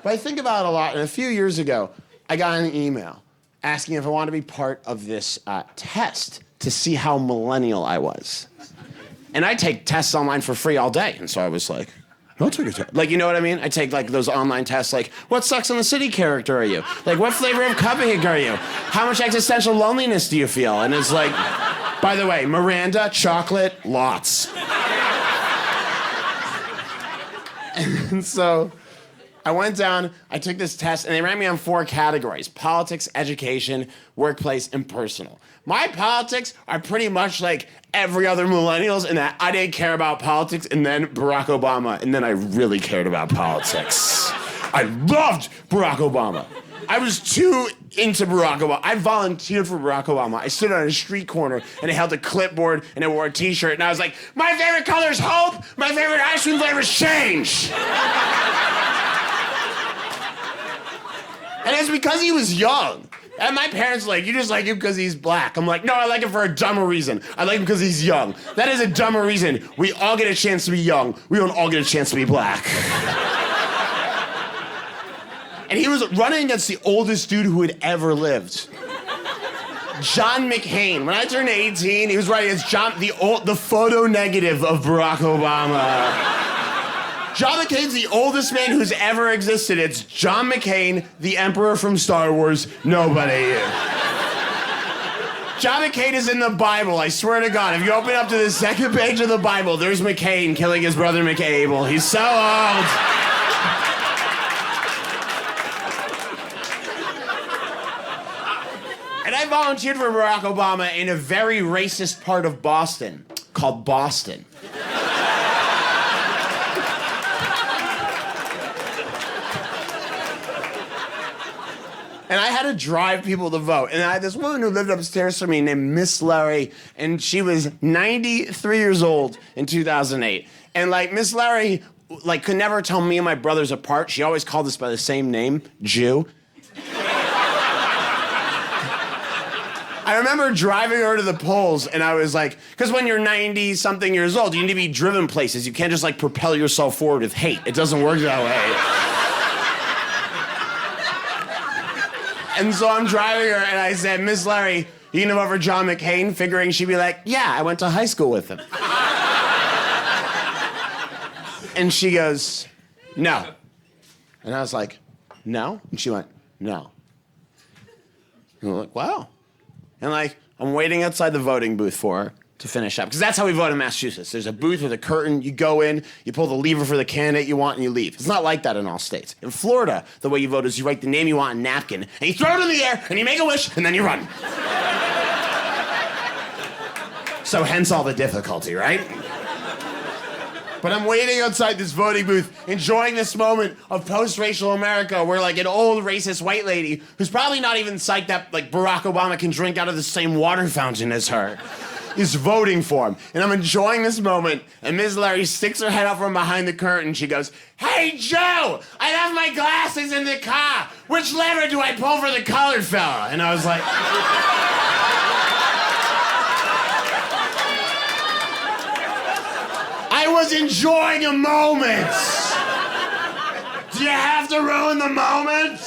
But I think about it a lot, and a few years ago, I got an email asking if I wanted to be part of this test to see how millennial I was. And I take tests online for free all day, and so I was like, I'll take a test. Like, you know what I mean? I take, like, those online tests, like, what Sex and the City character are you? Like, what flavor of cupcake are you? How much existential loneliness do you feel? And it's like, by the way, Miranda, chocolate, lots. And so I went down, I took this test, and they ran me on 4 categories: politics, education, workplace, and personal. My politics are pretty much like every other millennial's in that I didn't care about politics, and then Barack Obama, and then I really cared about politics. I loved Barack Obama. I was too into Barack Obama. I volunteered for Barack Obama. I stood on a street corner, and I held a clipboard, and I wore a t-shirt, and I was like, my favorite color is hope, my favorite ice cream flavor is change. And it's because he was young. And my parents were like, you just like him because he's black. I'm like, no, I like him for a dumber reason. I like him because he's young. That is a dumber reason. We all get a chance to be young. We don't all get a chance to be black. And he was running against the oldest dude who had ever lived. John McCain. When I turned 18, he was running against the photo negative of Barack Obama. John McCain's the oldest man who's ever existed. It's John McCain, the Emperor from Star Wars. Nobody. John McCain is in the Bible, I swear to God. If you open up to the second page of the Bible, there's McCain killing his brother McAble. He's so old. And I volunteered for Barack Obama in a very racist part of Boston called Boston. And I had to drive people to vote. And I had this woman who lived upstairs from me named Miss Larry, and she was 93 years old in 2008. And, like, Miss Larry, like, could never tell me and my brothers apart. She always called us by the same name, Jew. I remember driving her to the polls, and I was like, because when you're 90-something years old, you need to be driven places. You can't just, like, propel yourself forward with hate. It doesn't work that way. And so I'm driving her, and I said, Miss Larry, you can vote for John McCain, figuring she'd be like, yeah, I went to high school with him. And she goes, no. And I was like, no? And she went, no. And I'm like, wow. And, like, I'm waiting outside the voting booth for her to finish up. Because that's how we vote in Massachusetts. There's a booth with a curtain. You go in, you pull the lever for the candidate you want, and you leave. It's not like that in all states. In Florida, the way you vote is you write the name you want on a napkin, and you throw it in the air, and you make a wish, and then you run. So hence all the difficulty, right? But I'm waiting outside this voting booth, enjoying this moment of post-racial America where, like, an old racist white lady, who's probably not even psyched that, like, Barack Obama can drink out of the same water fountain as her, is voting for him. And I'm enjoying this moment, and Ms. Larry sticks her head out from behind the curtain. She goes, hey, Joe, I left my glasses in the car. Which lever do I pull for the colored fella? And I was like... I was enjoying a moment. Do you have to ruin the moment?